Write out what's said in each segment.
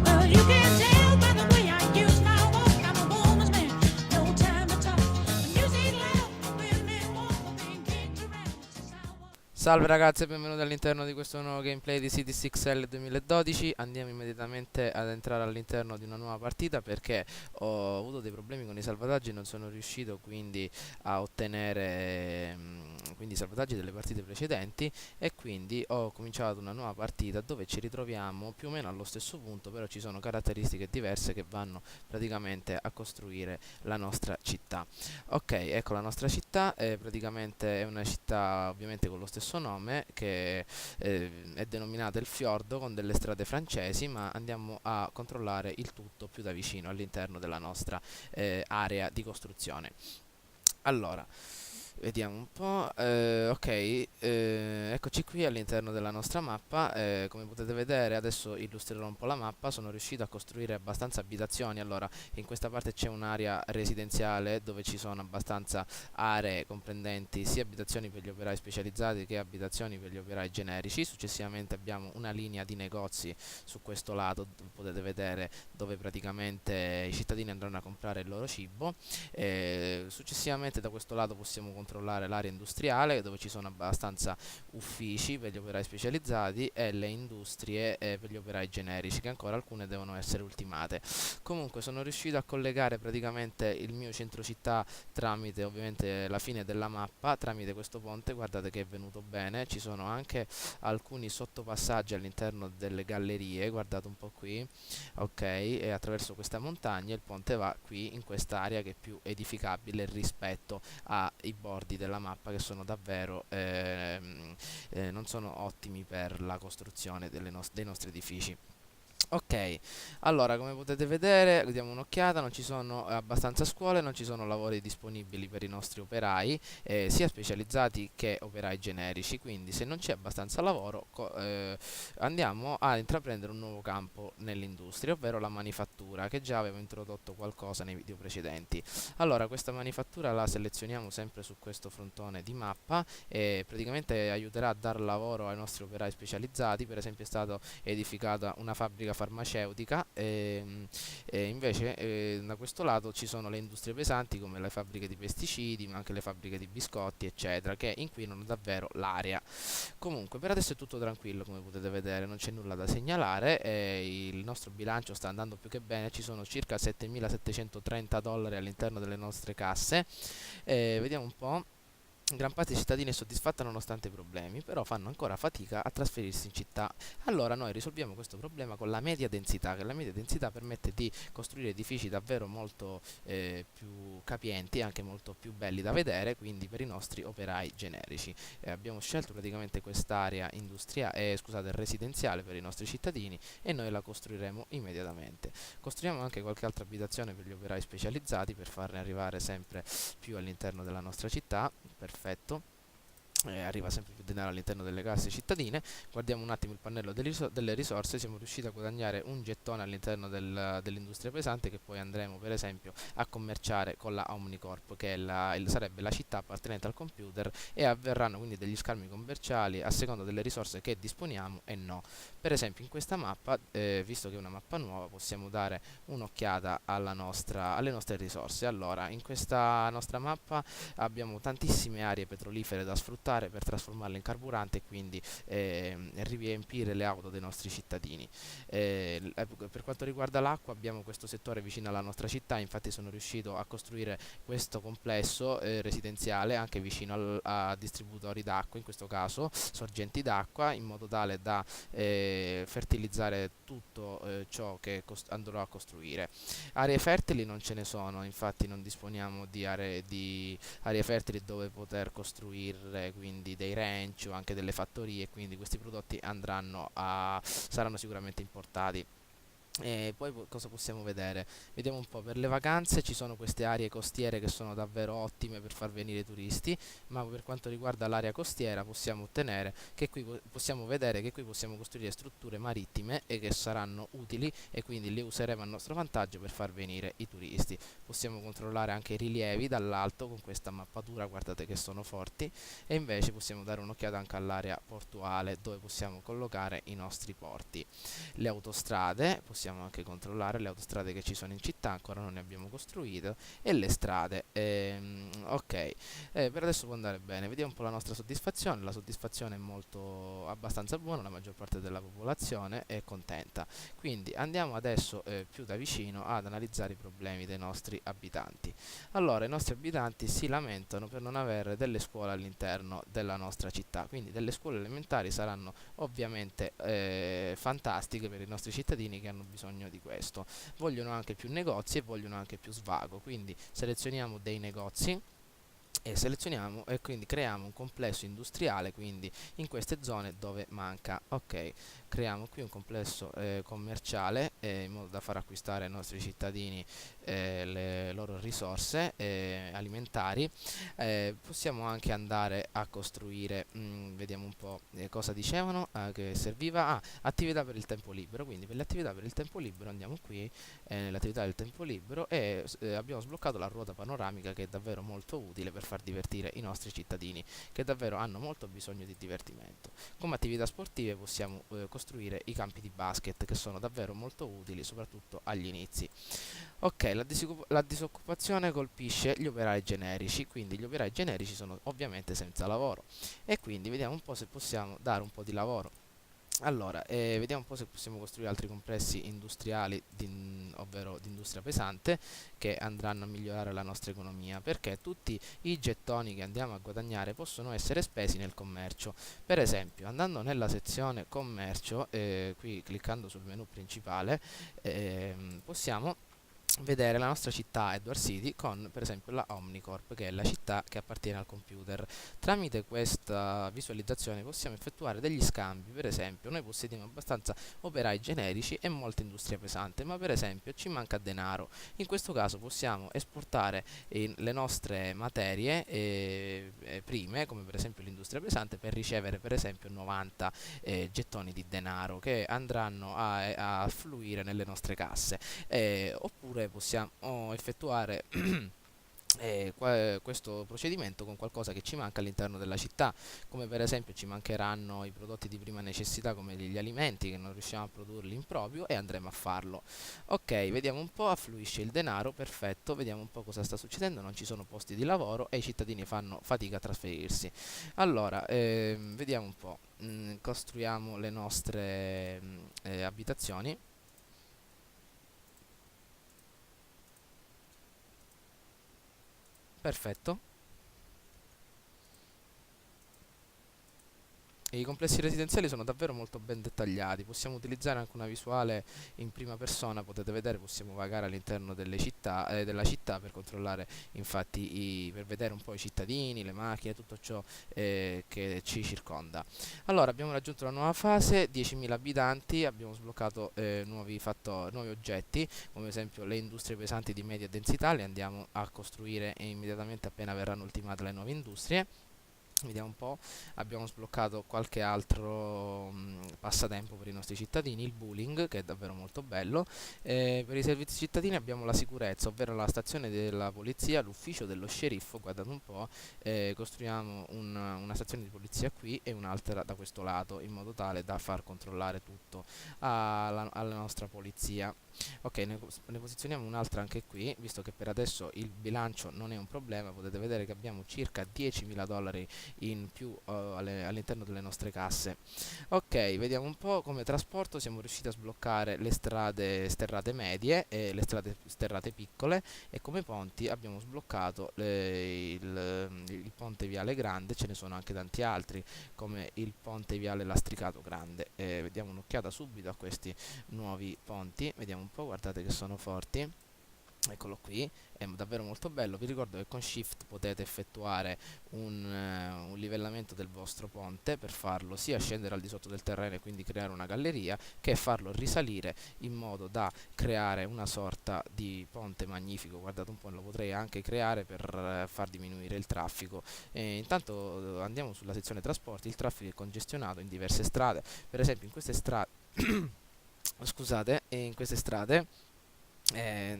Well, you can tell by the way I use my walk. I'm a woman's man, no time to talk. The music loud, women walk, being kicked around since I was. Salve ragazzi e benvenuti all'interno di questo nuovo gameplay di Cities XL 2012. Andiamo immediatamente ad entrare all'interno di una nuova partita perché ho avuto dei problemi con i salvataggi e non sono riuscito quindi a ottenere quindi i salvataggi delle partite precedenti, e quindi ho cominciato una nuova partita dove ci ritroviamo più o meno allo stesso punto, però ci sono caratteristiche diverse che vanno praticamente a costruire la nostra città. Ok, ecco la nostra città, praticamente è una città ovviamente con lo stesso nome, che è denominata il Fiordo, con delle strade francesi, ma andiamo a controllare il tutto più da vicino all'interno della nostra area di costruzione. Allora, vediamo un po', ok, eccoci qui all'interno della nostra mappa. Come potete vedere adesso illustrerò un po' la mappa. Sono riuscito a costruire abbastanza abitazioni. Allora, in questa parte c'è un'area residenziale dove ci sono abbastanza aree comprendenti sia abitazioni per gli operai specializzati che abitazioni per gli operai generici. Successivamente abbiamo una linea di negozi su questo lato, potete vedere, dove praticamente i cittadini andranno a comprare il loro cibo. Successivamente da questo lato possiamo controllare l'area industriale, dove ci sono abbastanza uffici per gli operai specializzati e le industrie per gli operai generici, che ancora alcune devono essere ultimate. Comunque sono riuscito a collegare praticamente il mio centro città tramite ovviamente la fine della mappa, tramite questo ponte. Guardate che è venuto bene, ci sono anche alcuni sottopassaggi all'interno delle gallerie, guardate un po' qui, ok, e attraverso questa montagna il ponte va qui in quest'area che è più edificabile rispetto ai bordi della mappa, che sono davvero non sono ottimi per la costruzione dei nostri edifici. Ok, allora come potete vedere, diamo un'occhiata, non ci sono abbastanza scuole, non ci sono lavori disponibili per i nostri operai, sia specializzati che operai generici, quindi se non c'è abbastanza lavoro andiamo a intraprendere un nuovo campo nell'industria, ovvero la manifattura, che già avevo introdotto qualcosa nei video precedenti. Allora questa manifattura la selezioniamo sempre su questo frontone di mappa e praticamente aiuterà a dar lavoro ai nostri operai specializzati. Per esempio è stato edificata una fabbrica farmaceutica, e invece da questo lato ci sono le industrie pesanti come le fabbriche di pesticidi, ma anche le fabbriche di biscotti eccetera, che inquinano davvero l'aria. Comunque per adesso è tutto tranquillo, come potete vedere non c'è nulla da segnalare, e il nostro bilancio sta andando più che bene. Ci sono circa 7.730 dollari all'interno delle nostre casse. Vediamo un po'. Gran parte dei cittadini è soddisfatta nonostante i problemi, però fanno ancora fatica a trasferirsi in città. Allora noi risolviamo questo problema con la media densità, che la media densità permette di costruire edifici davvero molto più capienti e anche molto più belli da vedere, quindi per i nostri operai generici. Abbiamo scelto praticamente quest'area industriale, scusate, residenziale per i nostri cittadini, e noi la costruiremo immediatamente. Costruiamo anche qualche altra abitazione per gli operai specializzati per farne arrivare sempre più all'interno della nostra città. Perfetto. Arriva sempre più denaro all'interno delle casse cittadine. Guardiamo un attimo il pannello delle risorse. Siamo riusciti a guadagnare un gettone all'interno dell'industria pesante, che poi andremo per esempio a commerciare con la Omnicorp, che è sarebbe la città appartenente al computer, e avverranno quindi degli scambi commerciali a seconda delle risorse che disponiamo e no. Per esempio in questa mappa, visto che è una mappa nuova, possiamo dare un'occhiata alle nostre risorse. Allora, in questa nostra mappa abbiamo tantissime aree petrolifere da sfruttare per trasformarle in carburante, e quindi riempire le auto dei nostri cittadini. Per quanto riguarda l'acqua, abbiamo questo settore vicino alla nostra città. Infatti sono riuscito a costruire questo complesso residenziale anche vicino a distributori d'acqua, in questo caso sorgenti d'acqua, in modo tale da fertilizzare tutto ciò che andrò a costruire. Aree fertili non ce ne sono, infatti non disponiamo di aree fertili dove poter costruire quindi dei ranch o anche delle fattorie, quindi questi prodotti saranno sicuramente importati. E poi cosa possiamo vedere? Vediamo un po', per le vacanze ci sono queste aree costiere che sono davvero ottime per far venire i turisti, ma per quanto riguarda l'area costiera possiamo ottenere che qui possiamo vedere che qui possiamo costruire strutture marittime e che saranno utili e quindi le useremo a nostro vantaggio per far venire i turisti. Possiamo controllare anche i rilievi dall'alto con questa mappatura, guardate che sono forti, e invece possiamo dare un'occhiata anche all'area portuale dove possiamo collocare i nostri porti. Le autostrade, possiamo anche controllare le autostrade che ci sono in città, ancora non ne abbiamo costruito, e le strade. Ok, per adesso può andare bene. Vediamo un po' la nostra soddisfazione. La soddisfazione è molto abbastanza buona, la maggior parte della popolazione è contenta. Quindi andiamo adesso più da vicino ad analizzare i problemi dei nostri abitanti. Allora, i nostri abitanti si lamentano per non avere delle scuole all'interno della nostra città, quindi delle scuole elementari saranno ovviamente fantastiche per i nostri cittadini che hanno bisogno di questo. Vogliono anche più negozi e vogliono anche più svago, quindi selezioniamo dei negozi e selezioniamo e quindi creiamo un complesso industriale quindi in queste zone dove manca. Ok, creiamo qui un complesso commerciale in modo da far acquistare ai nostri cittadini le loro risorse alimentari. Possiamo anche andare a costruire, vediamo un po' cosa dicevano che serviva. Attività per il tempo libero, quindi per le attività per il tempo libero andiamo qui nell'attività del tempo libero e abbiamo sbloccato la ruota panoramica che è davvero molto utile per far divertire i nostri cittadini che davvero hanno molto bisogno di divertimento. Come attività sportive possiamo costruire i campi di basket che sono davvero molto utili soprattutto agli inizi. Ok, la disoccupazione colpisce gli operai generici, quindi gli operai generici sono ovviamente senza lavoro e quindi vediamo un po' se possiamo dare un po' di lavoro. Allora, vediamo un po' se possiamo costruire altri complessi industriali, ovvero di industria pesante, che andranno a migliorare la nostra economia, perché tutti i gettoni che andiamo a guadagnare possono essere spesi nel commercio. Per esempio, andando nella sezione commercio, qui cliccando sul menu principale, possiamo vedere la nostra città Edward City con per esempio la Omnicorp che è la città che appartiene al computer. Tramite questa visualizzazione possiamo effettuare degli scambi. Per esempio noi possediamo abbastanza operai generici e molta industria pesante, ma per esempio ci manca denaro. In questo caso possiamo esportare le nostre materie prime come per esempio l'industria pesante per ricevere per esempio 90 gettoni di denaro che andranno a fluire nelle nostre casse. Oppure possiamo effettuare questo procedimento con qualcosa che ci manca all'interno della città, come per esempio ci mancheranno i prodotti di prima necessità come gli alimenti che non riusciamo a produrli in proprio e andremo a farlo. Ok, vediamo un po', affluisce il denaro, perfetto, vediamo un po' cosa sta succedendo, non ci sono posti di lavoro e i cittadini fanno fatica a trasferirsi. Allora, vediamo un po', costruiamo le nostre abitazioni. Perfetto. E i complessi residenziali sono davvero molto ben dettagliati, possiamo utilizzare anche una visuale in prima persona, potete vedere, possiamo vagare all'interno della città per controllare infatti, per vedere un po' i cittadini, le macchine, tutto ciò che ci circonda. Allora, abbiamo raggiunto la nuova fase, 10.000 abitanti, abbiamo sbloccato nuovi oggetti, come ad esempio le industrie pesanti di media densità, le andiamo a costruire immediatamente appena verranno ultimate le nuove industrie. Vediamo un po', abbiamo sbloccato qualche altro passatempo per i nostri cittadini, il bowling che è davvero molto bello. Per i servizi cittadini abbiamo la sicurezza, ovvero la stazione della polizia, l'ufficio dello sceriffo, guardate un po', costruiamo una stazione di polizia qui e un'altra da questo lato in modo tale da far controllare tutto alla nostra polizia. Ok, ne posizioniamo un'altra anche qui, visto che per adesso il bilancio non è un problema, potete vedere che abbiamo circa 10.000 dollari in più all'interno delle nostre casse. Ok, vediamo un po', come trasporto siamo riusciti a sbloccare le strade sterrate medie e le strade sterrate piccole, e come ponti abbiamo sbloccato il ponte viale grande, ce ne sono anche tanti altri come il ponte viale lastricato grande. Vediamo un'occhiata subito a questi nuovi ponti, vediamo un po', guardate che sono forti. Eccolo qui, è davvero molto bello. Vi ricordo che con Shift potete effettuare un livellamento del vostro ponte, per farlo sia scendere al di sotto del terreno e quindi creare una galleria, che farlo risalire in modo da creare una sorta di ponte magnifico. Guardate un po', lo potrei anche creare per far diminuire il traffico. Intanto andiamo sulla sezione trasporti. Il traffico è congestionato in diverse strade, per esempio in queste strade scusate, in queste strade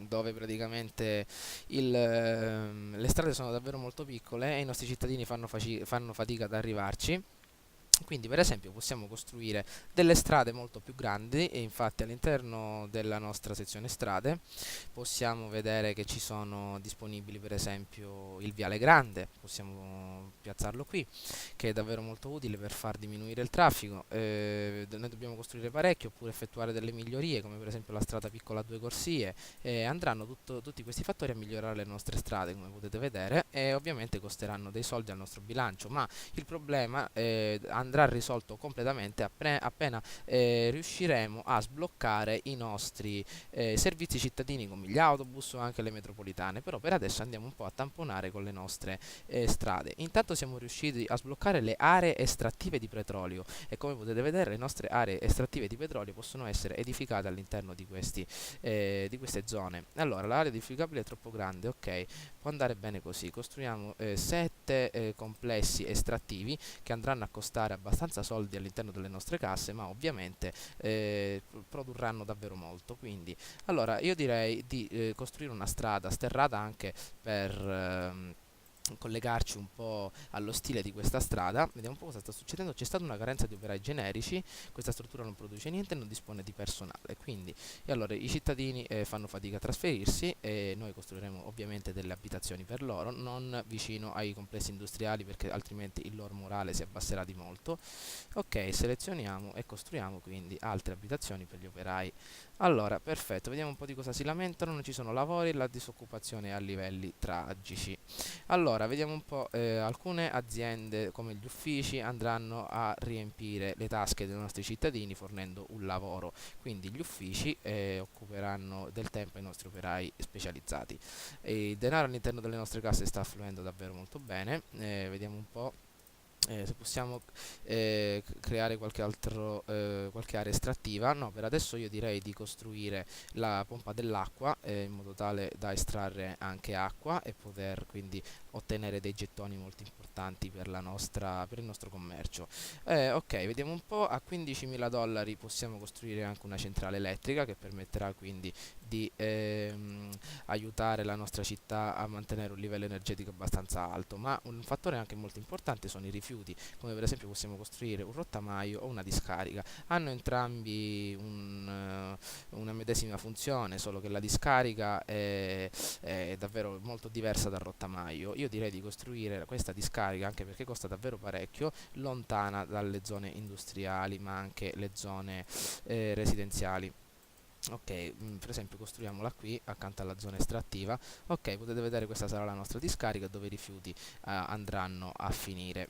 dove praticamente le strade sono davvero molto piccole e i nostri cittadini fanno fatica ad arrivarci. Quindi per esempio possiamo costruire delle strade molto più grandi, e infatti all'interno della nostra sezione strade possiamo vedere che ci sono disponibili per esempio il viale grande, possiamo piazzarlo qui, che è davvero molto utile per far diminuire il traffico. Noi dobbiamo costruire parecchio oppure effettuare delle migliorie, come per esempio la strada piccola a due corsie, e andranno tutti questi fattori a migliorare le nostre strade, come potete vedere, e ovviamente costeranno dei soldi al nostro bilancio, ma il problema andrà risolto completamente appena riusciremo a sbloccare i nostri servizi cittadini come gli autobus o anche le metropolitane. Però per adesso andiamo un po' a tamponare con le nostre strade. Intanto siamo riusciti a sbloccare le aree estrattive di petrolio, e come potete vedere le nostre aree estrattive di petrolio possono essere edificate all'interno di queste zone. Allora, l'area edificabile è troppo grande, ok, può andare bene così. Costruiamo 7 complessi estrattivi che andranno a costare abbastanza soldi all'interno delle nostre casse, ma ovviamente produrranno davvero molto. Quindi allora io direi di costruire una strada sterrata anche per collegarci un po' allo stile di questa strada. Vediamo un po' cosa sta succedendo. C'è stata una carenza di operai generici, questa struttura non produce niente e non dispone di personale, quindi e allora i cittadini fanno fatica a trasferirsi, e noi costruiremo ovviamente delle abitazioni per loro, non vicino ai complessi industriali, perché altrimenti il loro morale si abbasserà di molto. Ok, selezioniamo e costruiamo quindi altre abitazioni per gli operai. Allora, perfetto, vediamo un po' di cosa si lamentano. Non ci sono lavori, la disoccupazione è a livelli tragici. Allora, vediamo un po', alcune aziende come gli uffici andranno a riempire le tasche dei nostri cittadini fornendo un lavoro, quindi gli uffici occuperanno del tempo ai nostri operai specializzati. E il denaro all'interno delle nostre casse sta affluendo davvero molto bene. Vediamo un po'. Se possiamo creare qualche area estrattiva. No, per adesso io direi di costruire la pompa dell'acqua in modo tale da estrarre anche acqua e poter quindi ottenere dei gettoni molto importanti per il nostro commercio. Ok, vediamo un po'. A 15.000 dollari possiamo costruire anche una centrale elettrica che permetterà quindi di aiutare la nostra città a mantenere un livello energetico abbastanza alto. Ma un fattore anche molto importante sono i rifiuti, come per esempio possiamo costruire un rottamaio o una discarica. Hanno entrambi una medesima funzione, solo che la discarica è davvero molto diversa dal rottamaio. Io direi di costruire questa discarica, anche perché costa davvero parecchio, lontana dalle zone industriali ma anche le zone residenziali. Ok, per esempio costruiamola qui accanto alla zona estrattiva. Ok, potete vedere, questa sarà la nostra discarica dove i rifiuti andranno a finire.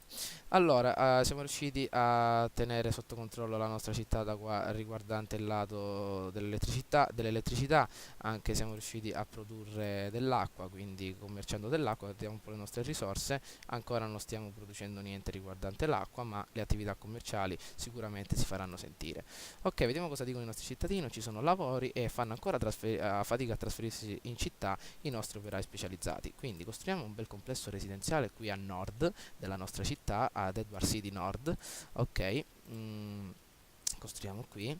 Allora, siamo riusciti a tenere sotto controllo la nostra città da qua riguardante il lato dell'elettricità, anche siamo riusciti a produrre dell'acqua, quindi commerciando dell'acqua vediamo un po' le nostre risorse. Ancora non stiamo producendo niente riguardante l'acqua, ma le attività commerciali sicuramente si faranno sentire. Ok, vediamo cosa dicono i nostri cittadini. Ci sono lavori e fanno ancora fatica a trasferirsi in città i nostri operai specializzati. Quindi costruiamo un bel complesso residenziale qui a nord della nostra città, ad Edward City Nord. Ok, costruiamo qui.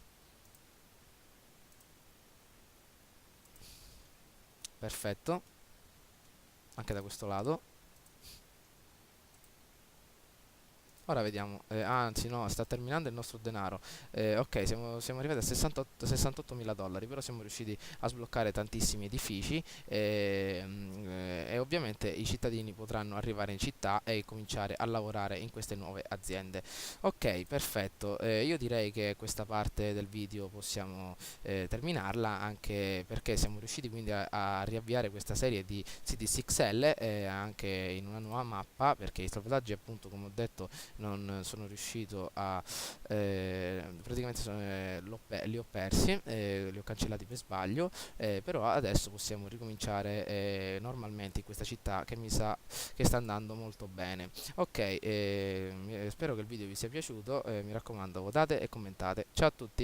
Perfetto, anche da questo lato. Ora vediamo, anzi no, sta terminando il nostro denaro. Ok, siamo arrivati a 68.000 dollari, però siamo riusciti a sbloccare tantissimi edifici e ovviamente i cittadini potranno arrivare in città e cominciare a lavorare in queste nuove aziende. Ok, perfetto. Io direi che questa parte del video possiamo terminarla, anche perché siamo riusciti quindi a riavviare questa serie di CDCXL anche in una nuova mappa, perché i salvataggi, appunto, come ho detto, non sono riuscito a praticamente li ho persi, li ho cancellati per sbaglio, però adesso possiamo ricominciare normalmente in questa città che mi sa che sta andando molto bene. Ok, spero che il video vi sia piaciuto, mi raccomando votate e commentate. Ciao a tutti.